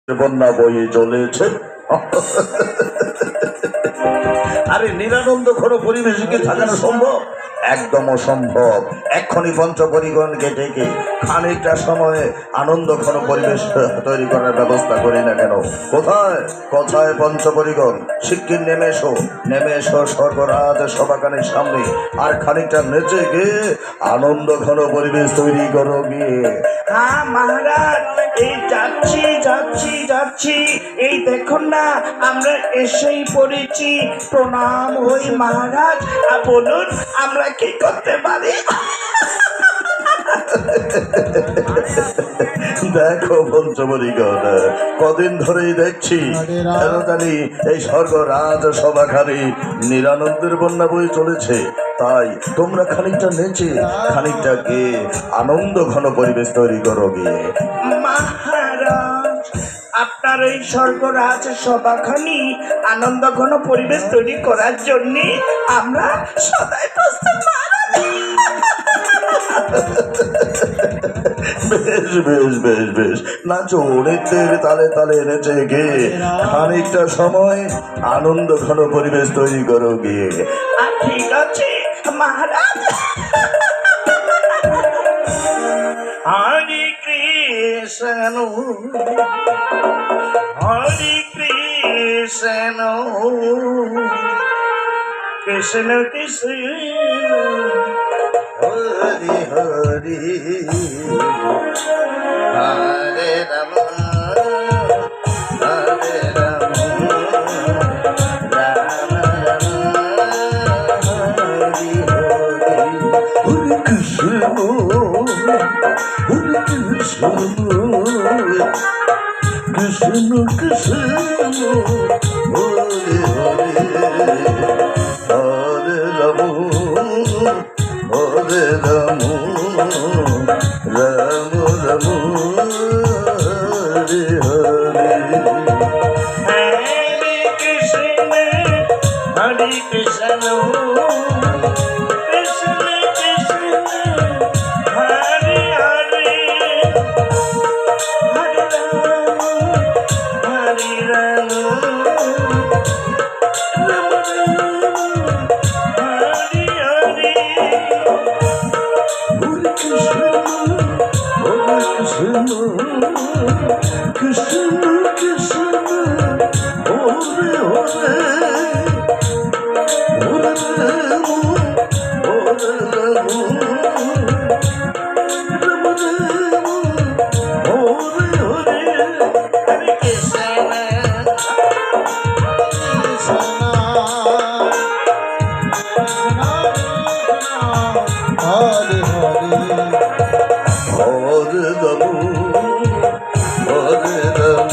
বন্যা বয়ে চলেছে। আরে নিরানন্দ ঘন পরিবেশে কি থাকানো সম্ভব? একদম অসম্ভব। এক্ষুনি পঞ্চপরিগণকে ডেকে খানিকটা সময়ে আনন্দ ঘন পরিবেশ তৈরি করার ব্যবস্থা করি না কেন? কোথায় কোথায় পঞ্চপরিগণ? শিগগির নেমে এসো স্বর্গরাজ সভাখানের সামনে, আর খানিকটা নেচে গিয়ে আনন্দ ঘন পরিবেশ তৈরি করো গিয়ে। হ্যাঁ মহারাজ, এই যাচ্ছি যাচ্ছি যাচ্ছি, এই দেখুন না আমরা এসেই পড়েছি। প্রণাম হই মহারাজ, বলুন আমরা কি করতে পারি? দেখো পঞ্চপরিগণ, কদিন ধরেই দেখছি জানি এই স্বর্গরাজ সভাখানে নিরানন্দের বন্যা বয়ে চলেছে। তাই তোমরা খানিকটা নেচে খানিকটা গিয়ে আনন্দ ঘন পরিবেশ তৈরি করো গিয়ে। মহারাজ, আপনার এই স্বর্গরাজ সভাখানি আনন্দ ঘন পরিবেশ তৈরি করার জন্য আমরা সদাই প্রস্তুত মহারাজ। বেশ বেশ বেশ বেশ, নাচো, নৃত্যের তালে তালে নেচে গিয়ে খানিকটা সময় আনন্দ ঘন পরিবেশ তৈরি করো গিয়ে। ঠিক আছে মহারাজ। হরে কৃষ্ণ হরে কৃষ্ণ কৃষ্ণ কৃষ্ণ হরি হরি হরে রাম হরে রাম রাম রাম হরি হরি। হরে কৃষ্ণ কৃষ্ণ কৃষ্ণ হরে হরে হরে রাম হরে রাম রাম রাম হরে হরে। হরে কৃষ্ণ হরে কৃষ্ণ কৃষ্ণ কৃষ্ণ হরে হরে হরে রাম হরে রাম রাম রাম হরে হরে। কৃষ্ণ কৃষ্ণ হরে হরে হরে রাম হরে রাম রাম রাম হরে হরে। হরে কৃষ্ণ হরে হরে হরে রাম হরে রাম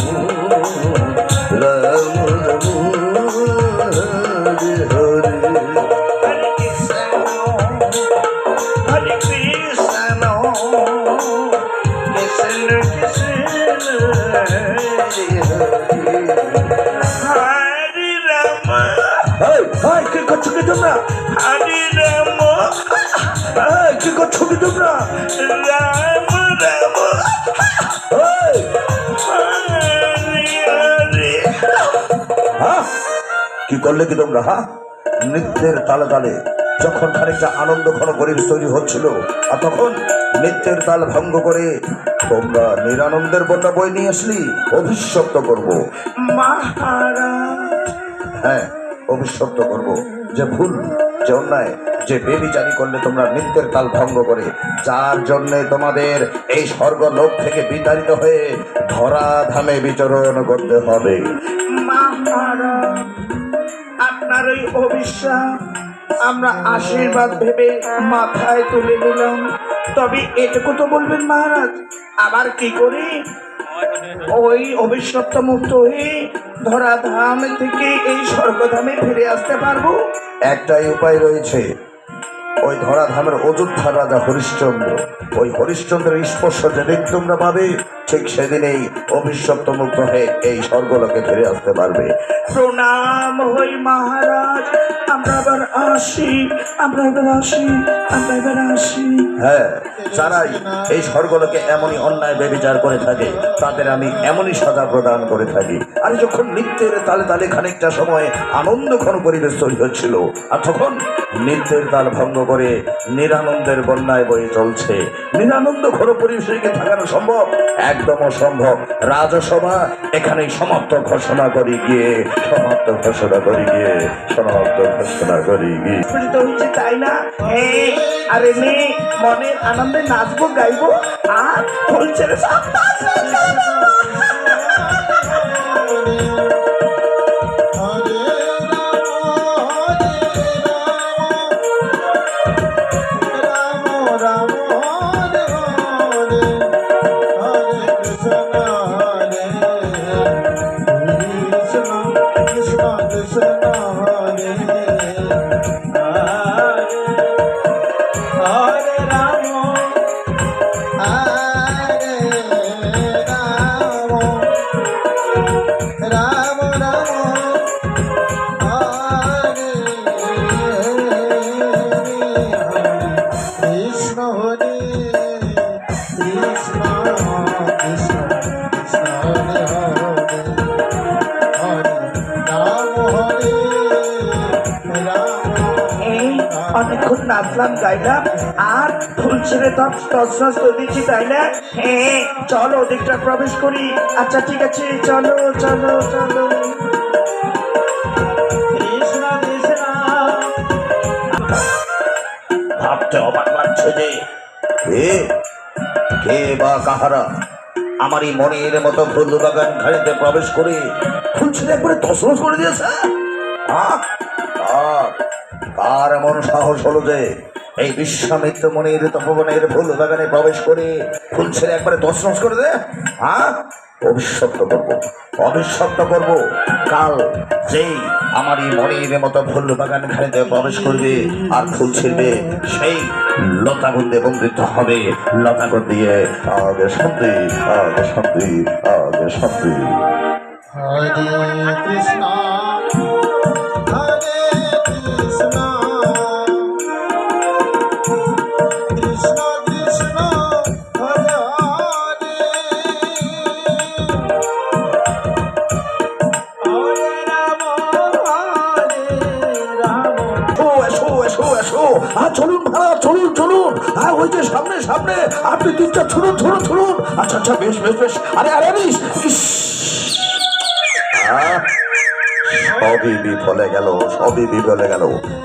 রাম রাম হরে হরে। হরে কৃষ্ণ হরে কৃষ্ণ কৃষ্ণ কৃষ্ণ হরে রাম। কি করছো কি তোমরা? হরে রাম কি করছো কি তোমরা? রাম রাম হরে হরে। কি করলে কি তোমরা? নৃত্যের তালে তালে যখন খানিকটা আনন্দ ঘন পরিবেশ তৈরি হচ্ছিল, আর তখন নৃত্যের তাল ভঙ্গ করে তোমরা নিরানন্দের বন্যা বই নিয়ে আসলি। অভিশপ্ত করব। মহারাজ, হ্যাঁ, অভিশপ্ত করব যে ভুল, যে অন্যায়, যে বেবিচারি করলে তোমরা নৃত্যের তাল ভঙ্গ করে, যার জন্যে তোমাদের এই স্বর্গলোক থেকে বিতাড়িত হয়ে ধরা ধামে বিচরণ করতে হবে। মহারাজ, আপনার ওই অভিশাপ আমরা আশীর্বাদ ভেবে মাথায় তুলে নিলাম। তবে এটুকু তো বলবেন মহারাজ, আবার কি করি ওই অভিশপ্ত মুক্ত হয়ে ধরাধাম থেকে এই স্বর্গধামে ফিরে আসতে পারবো? একটাই উপায় রয়েছে। ওই ধরাধামের অযোধ্যার রাজা হরিশ্চন্দ্র, ওই হরিশ্চন্দ্রের স্পর্শ যেদিন তোমরা পাবে ঠিক সেদিনেই অভিশপ্ত মুক্ত হয়ে এই স্বর্গলোকে ফিরে আসতে পারবে। প্রণাম হই মহারাজ, আমরা এবার আসি, আমরা এবার আসি, আমরা এবার আসি। হ্যাঁ, যারাই এই স্বর্গলোকে এমনই অন্যায় ব্যভিচার করে থাকে তাদের আমি এমনই সাজা প্রদান করে থাকি। আর যখন নৃত্যের তালে তালে খানিকটা সময় আনন্দ ঘন পরিবেশ তৈরি হচ্ছিল, আর তখন নৃত্যের তাল ভঙ্গ করে নিরানন্দের বন্যায় বয়ে চলছে। নিরানন্দ ঘন পরিবেশে কি থাকানো সম্ভব? একদম অসম্ভব। রাজসভা এখানেই সমাপ্ত ঘোষণা করে গিয়ে, সমাপ্ত ঘোষণা করে গিয়ে, সমাপ্ত ঘোষণা করে গিয়ে। খুশি হয়েছে তাই না? হ্যাঁ, আরে মেয়ে মনের আনন্দে নাচবো গাইবো আর ফুল ছেড়ে সব নাচ করবো। অনেকক্ষণ নাচলাম গাইলাম আর ফুল ছেড়ে তছনছ করে দিচ্ছি তাই না? হ্যাঁ, চলো ওদিকটা প্রবেশ করি। আচ্ছা ঠিক আছে, চলো চলো চলো। ভাবতে অবাক লাগছে যে কে কে বা কাহারা আমার এই মনের মতো ফুল বাগান ঘাড়িতে প্রবেশ করে ফুল ছেড়ে একবারে তছনছ করে দিয়েছে। কার এমন সাহস হলো যে এই বিশ্বামিত্র মনির তপবনের ফুল বাগানে প্রবেশ করে ফুল ছেড়ে একবারে তছনছ করে দে? অভিশপ্ত করবো, অভিশপ্ত করবো। কাল যেই আমার এই মনির মতো ফুল বাগান ঘাড়িতে প্রবেশ করবে আর ফুল ছিড়বে, সেই লতাগুন্দে বন্দিত হবে। লতাগুন দিয়ে আগে শান্তি, আগে শান্তি, আগে শান্তি। হরে কৃষ্ণ হরে কৃষ্ণ কৃষ্ণ কৃষ্ণ হরে হরে হরে রাম হরে রাম। এসো এসো এসো, চলুন ভাড়া, চলুন চলুন। ওই যে সামনে সামনে, আপনি তিনটা ছুড়ুন ছুড়ুন ছুড়ুন। আচ্ছা আচ্ছা, বেশ বেশ বেশ। আরে আরে সবই বিফলে গেল, সবই বিফলে গেল।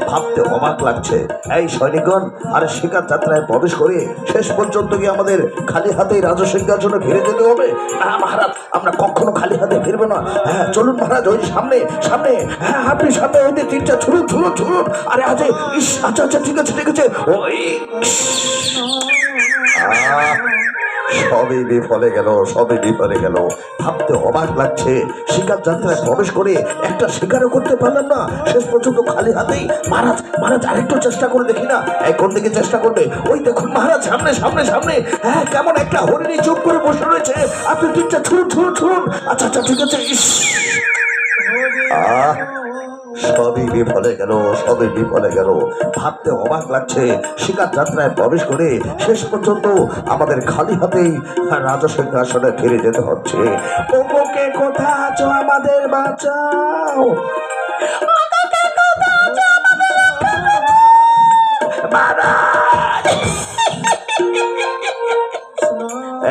ভাবতে অবাক লাগছে এই সৈনিকগণ আরে শিকার যাত্রায় প্রবেশ করে শেষ পর্যন্ত কি আমাদের খালি হাতেই রাজসিংহাসনে ফিরে যেতে হবে? না মহারাজ, আমরা কখনো খালি হাতে ফিরবো না। হ্যাঁ চলুন মহারাজ, ওই সামনে সামনে। হ্যাঁ আপনি সামনে, ওই তিনটা ছুড়ুন ছুড়ুন ছুড়ুন। আরে আজে ইস, আচ্ছা আচ্ছা ঠিক আছে ঠিক আছে। ওই সবই বিফলে গেল, সবই বিফলে গেল। ভাবতে অবাক লাগছে শিকার যাত্রায় প্রবেশ করে একটা শিকারও করতে পারলাম না, শেষ পর্যন্ত খালি হাতেই। মহারাজ মহারাজ আরেকটু চেষ্টা করে দেখি না? কোন দিকে চেষ্টা করবে? ওই দেখুন মহারাজ, সামনে সামনে সামনে। হ্যাঁ, কেমন একটা হরিণী চুপ করে বসে রয়েছে। আপনি তিনটা ছুড়ুন ছুড়ুন ছুড়ুন। আচ্ছা আচ্ছা ঠিক আছে। ইস, সবই বিফলে গেল, সবই বিফলে গেল। ভাবতে অবাক লাগছে শিকার যাত্রায় প্রবেশ করে শেষ পর্যন্ত আমাদের খালি হাতেই রাজসিংহাসনে ফিরে যেতে হচ্ছে। ওকে কোথা আছো, আমাদের বাঁচাও।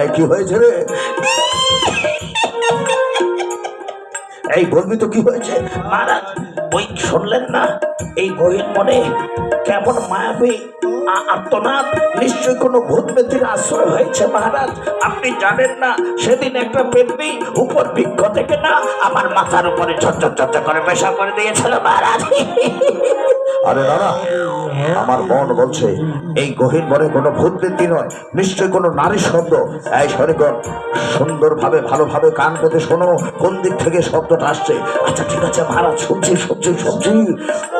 এই কি হয়েছে রে? এই বলবি তো কি হয়েছে? মহারাজ ওই শুনলেন না, এই গহীন মনে কেমন মায়াবী আত্মনাদ, নিশ্চয় কোনো ভূত পেত্নীর আশ্রয় হয়েছে মহারাজ। আপনি জানেন না, সেদিন একটা পেত্নী উপর বৃক্ষ থেকে না আমার মাথার উপরে ঝরঝর ঝরঝর করে পেশা করে দিয়েছিল মহারাজ। আরে দাদা, আমার মন বলছে এই গহীন বনে কোনো ভূত পেত্নী নয়, নিশ্চয় কোনো নারী শব্দ। এই সৈনিকগণ সুন্দরভাবে ভালোভাবে কান পেতে শোনো কোন দিক থেকে শব্দটা আসছে। আচ্ছা ঠিক আছে মহারাজ, শুনছি শুনছি শুনছি।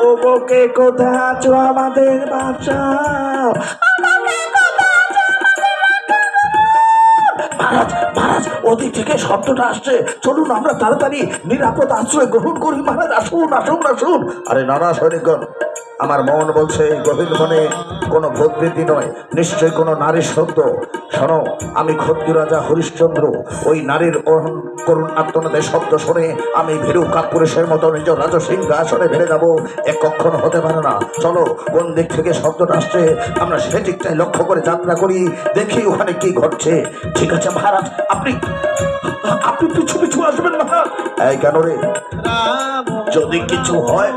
ও বকে কোথা আছো, আমাদের বাঁচাও। মহারাজ মহারাজ ওদিক থেকে শব্দটা আসছে। চলুন আমরা তাড়াতাড়ি নিরাপদ আশ্রয় গ্রহণ করি মহারাজ। আসুন আসুন আসুন। আরে নানা সৈনিকগণ, আমার মন বলছে গভীর মনে কোনো ভূতভীতি নয়, নিশ্চয়ই কোনো নারীর শব্দ। শোনো, আমি ক্ষত্রিয় রাজা হরিশ্চন্দ্র ওই নারীর করুণ আত্মনাদের শব্দ শুনে আমি ভীরু কাপুরুষের মতো নিজ রাজসিংহাসনে বেড়ে যাবো, এ কখনো হতে পারে না। চলো, কোন দিক থেকে শব্দটা আসছে আমরা সেদিকটাই লক্ষ্য করে যাত্রা করি, দেখি ওখানে কি ঘটছে। ঠিক আছে মহারাজ, আপনি আপনি পিছু পিছু আসবেন মহারাজ। এই কেন রে? রাম যদি কিছু হয়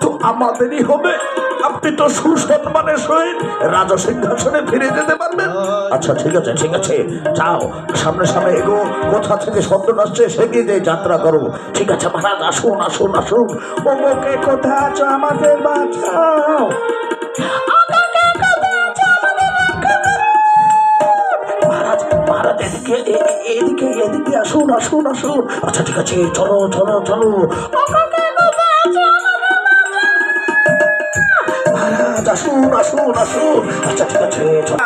তো আমাদেরই হবে। আপনি তো সুসম্মানের সহিত রাজসিংহাসনে ফিরে যেতে পারবেন। আচ্ছা ঠিক আছে ঠিক আছে, যাও সামনে সামনে এগো, কোথা থেকে শব্দটা আসছে সেদিকে দিয়ে যাত্রা করো। ঠিক আছে মহারাজ, আসুন আসুন আসুন। ওকে কোথা আছো আমাদের বাঁচাও। মহারাজ মহারাজ এদিকে এদিকে এদিকে আসুন আসুন আসুন। আচ্ছা ঠিক আছে, চলো চলো চলো। মহারাজ আসুন আসুন আসুন। আচ্ছা ঠিক আছে, চলো।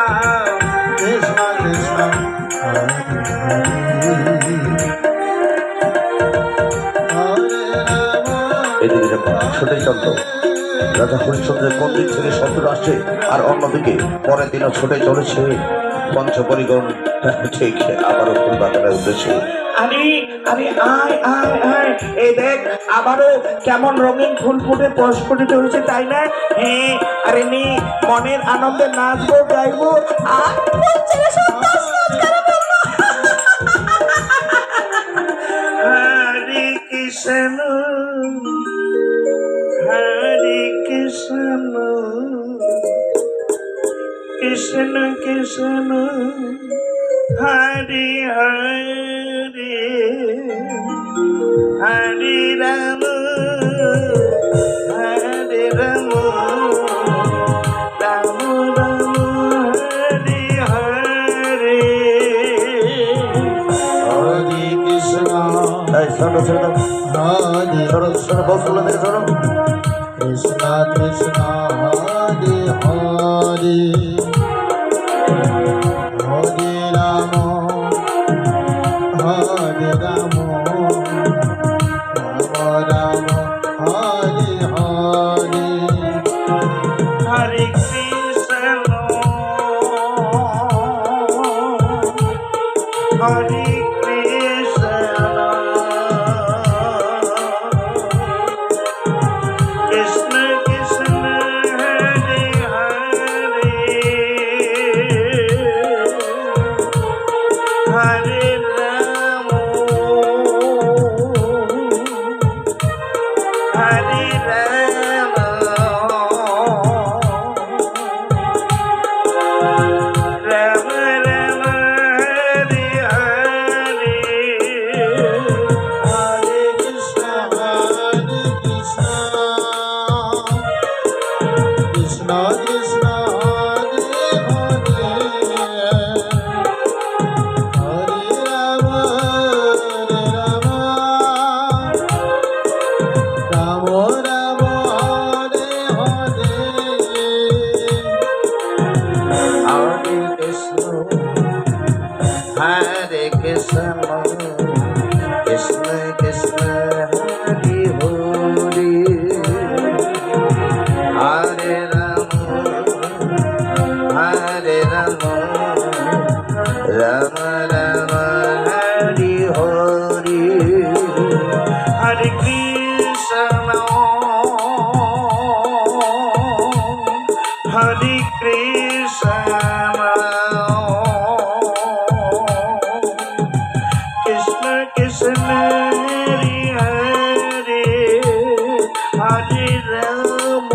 কৃষ্ণ কৃষ্ণ হরে রাম এদিকে দেখো, সেটাই চলত রাজা হরিশ্চন্দ্রের কোন দিক থেকে শব্দটা আসছে, আর অন্যদিকে পরের দিনও ছুটে চলেছে পঞ্চপরিগণ ঠিক আবারও ফুলবাগানের উদ্দেশ্যে। আরে আরে আয় আয় আয়, এই দেখ আবারও কেমন রঙিন ফুল ফুটে প্রস্ফুটিত হয়েছে, তাই না? হ্যাঁ, আরে নি মনের আনন্দে নাচবো গাইবো। হরে কৃষ্ণ হরে কৃষ্ণ কৃষ্ণ কৃষ্ণ হরে হরে হরে রাম হরে রাম রাম রাম হরে হরে। হরে কৃষ্ণ এই শোনো ছেড়ে দাও, হরে শোনো শোনো, বউ চলো দেখে শোনো। কৃষ্ণ কৃষ্ণ হরে হরে হরে রাম হরে রাম রাম রাম হরে হরে হরে কৃষ্ণ হরে কৃষ্ণ কৃষ্ণ কৃষ্ণ হরে হরে হরে রাম হরে রাম রাম রাম হরে হরে। হরে কৃষ্ণ কৃষ্ণ কৃষ্ণ হরে হরে হরে রাম রাম রাম হরে হরে হরে কৃষ্ণ হরে কৃষ্ণ কৃষ্ণ কৃষ্ণ হরি হরি হরে রাম রাম রাম হরি হরি। হরে কৃষ্ণ হরে কৃষ্ণ কৃষ্ণ কৃষ্ণ হরে হরে হরে রাম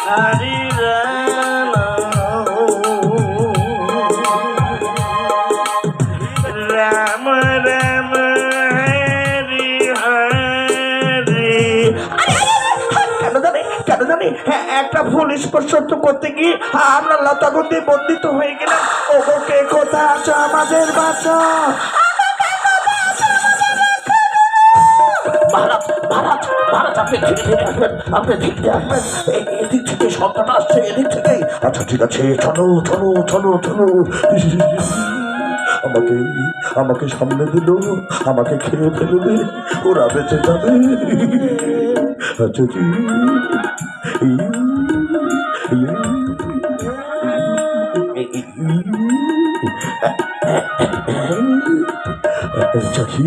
হরে রাম রাম রাম হরে হরে। কেন জানি হ্যাঁ, একটা ভুল স্পর্শ তো করতে গিয়ে আমরা লতাগন্ধে বন্দিত হয়ে গেলাম। ওকে কোথা আছো আমাদের বাঁচাও। মহারাজ মহারাজ মহারাজ আপনি ধীরে ধীরে আসবেন, আপনি ধীরে ধীরে আসবেন। এদিক থেকে শব্দটা আসছে, এদিক থেকে। আচ্ছা ঠিক আছে, চলো চলো চলো চলো। আমাকে আমাকে সামনে দিল, আমাকে খেয়ে ফেলবে, ওরা বেঁচে যাবে। আচ্ছা জি। চাচি,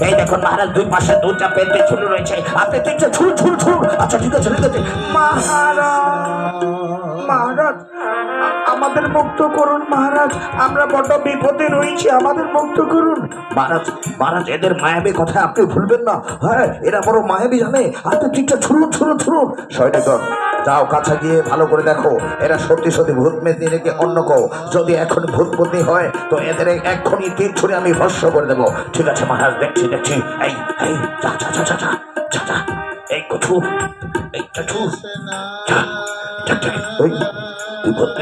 এই দেখুন মহারাজ, দুই পাশে দুটা পেতে ঝুলে রয়েছে, আপনি দেখছে ছুড় ছুড় ছুড়। আচ্ছা ঠিক আছে ঠিক আছে। মহারাজ, মহারাজ, আমাদের মুক্ত করুন মহারাজ, আমরা বড় বিপদে রয়েছি, আমাদের মুক্ত করুন। মহারাজ মহারাজ, এদের মায়াবী কথা আপনি ভুলবেন না। হ্যাঁ, এরা বড় মায়াবী জানে। আপনি ঠিকটা ছুড়ুন ছুড়ুন ছুড়ুন। সৈনিকগণ, যাও কাছে গিয়ে ভালো করে দেখো এরা সত্যি সত্যি ভূত মেতনি নাকি অন্য কেউ। যদি এখন ভূত পত্নী হয় তো এদের এক্ষুনি তীর ছুঁড়ে আমি ভস্ম করে দেবো। ঠিক আছে মহারাজ, দেখছি দেখছি। এই এই যা যা যা যা যা যা যা। এই কছু, এই কছু, যা যা যা। ওই তুই ভূত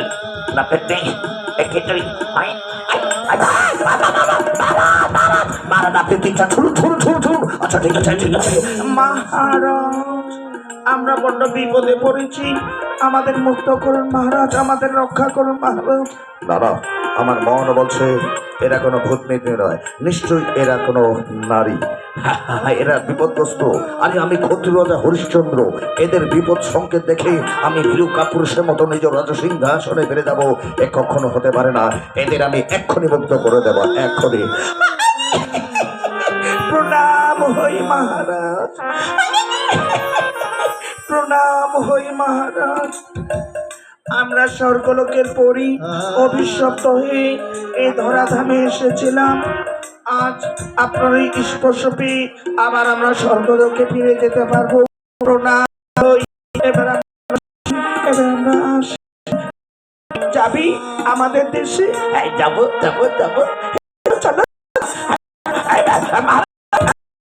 না পেটে একেটাই আই মারা না পেটিটা ছুড়ু ছুড়ু ছুড়ু ছুড়ু। আচ্ছা ঠিক আছে ঠিক আছে। মহারাজ, আমরা বড্ড বিপদে পড়েছি, আমাদের মুক্ত করুন মহারাজ, আমাদের রক্ষা করুন মহারাজ। দাদা, আমার মন বলছে এরা কোনো ভূত মেয়ে নয়, নিশ্চয়ই এরা কোনো নারী। এরা বিপদগ্রস্ত। আরে আমি ক্ষত্রিয় রাজা হরিশ্চন্দ্র, এদের বিপদ সংকেত দেখে আমি ভীরু কাপুরুষের মতো নিজ রাজ সিংহাসনে বেড়ে যাব, এ কখনো হতে পারে না। এদের আমি এক্ষুনি মুক্ত করে দেব, এক্ষুনি। প্রণাম হই মহারাজ, প্রণাম হই মহারাজ। আমরা স্বর্গলোকের পরী অভিশপ্ত হয়ে এই ধরাধামে এসেছিলাম। আজ আপনার এই স্পর্শ পেয়ে আবার আমরা স্বর্গলোকে ফিরে যেতে পারবো। প্রণাম হই। এবার আমরা আসি। যাবি আমাদের দেশে? যাবো যাবো যাবো। চলো।